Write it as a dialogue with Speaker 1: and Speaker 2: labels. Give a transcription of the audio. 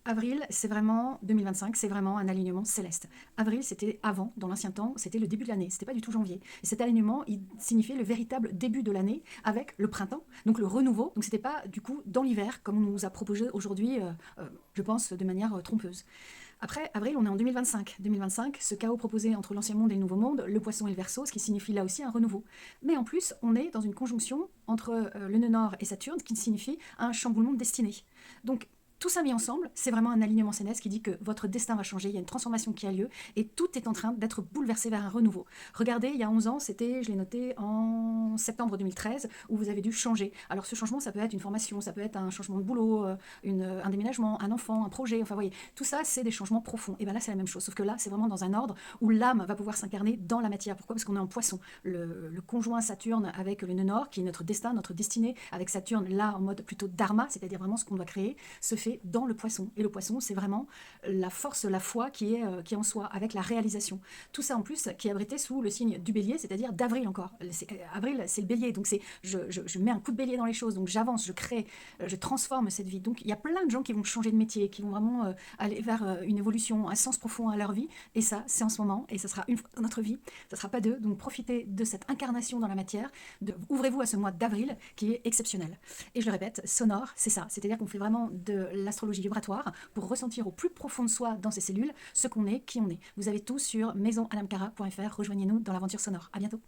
Speaker 1: Avril, c'est vraiment 2025, c'est vraiment un alignement céleste. Avril, c'était avant, dans l'ancien temps, c'était le début de l'année, c'était pas du tout janvier. Et cet alignement, il signifiait le véritable début de l'année avec le printemps, donc le renouveau. Donc c'était pas du coup dans l'hiver comme on nous a proposé aujourd'hui, je pense de manière trompeuse. Après, avril, on est en 2025. 2025, ce chaos proposé entre l'ancien monde et le nouveau monde, le poisson et le verso, ce qui signifie là aussi un renouveau. Mais en plus, on est dans une conjonction entre le nœud nord et Saturne, ce qui signifie un chamboulement de destinée. Donc, tout ça mis ensemble, c'est vraiment un alignement céleste qui dit que votre destin va changer, il y a une transformation qui a lieu et tout est en train d'être bouleversé vers un renouveau. Regardez, il y a 11 ans, c'était, je l'ai noté, en septembre 2013, où vous avez dû changer. Alors ce changement, ça peut être une formation, ça peut être un changement de boulot, un déménagement, un enfant, un projet, enfin vous voyez, tout ça, c'est des changements profonds. Et bien là, c'est la même chose, sauf que là, c'est vraiment dans un ordre où l'âme va pouvoir s'incarner dans la matière. Pourquoi? Parce qu'on est en poisson. Le conjoint Saturne avec le nœud nord, qui est notre destin, notre destinée, avec Saturne là en mode plutôt dharma, c'est-à-dire vraiment ce qu'on doit créer, se fait dans le poisson. Et le poisson, c'est vraiment la force, la foi qui est en soi, avec la réalisation. Tout ça en plus qui est abrité sous le signe du bélier, c'est-à-dire d'avril encore. Avril, c'est le bélier, donc c'est je mets un coup de bélier dans les choses, donc j'avance, je crée, je transforme cette vie. Donc il y a plein de gens qui vont changer de métier, qui vont vraiment aller vers une évolution, un sens profond à leur vie. Et ça, c'est en ce moment, et ça sera une fois dans notre vie, ça sera pas deux. Donc profitez de cette incarnation dans la matière, ouvrez-vous à ce mois d'avril qui est exceptionnel. Et je le répète, sonore, c'est ça, c'est-à-dire qu'on fait vraiment de l'astrologie vibratoire pour ressentir au plus profond de soi, dans ses cellules, ce qu'on est, qui on est. Vous avez tout sur maisonadamcara.fr, rejoignez-nous dans l'aventure sonore. À bientôt.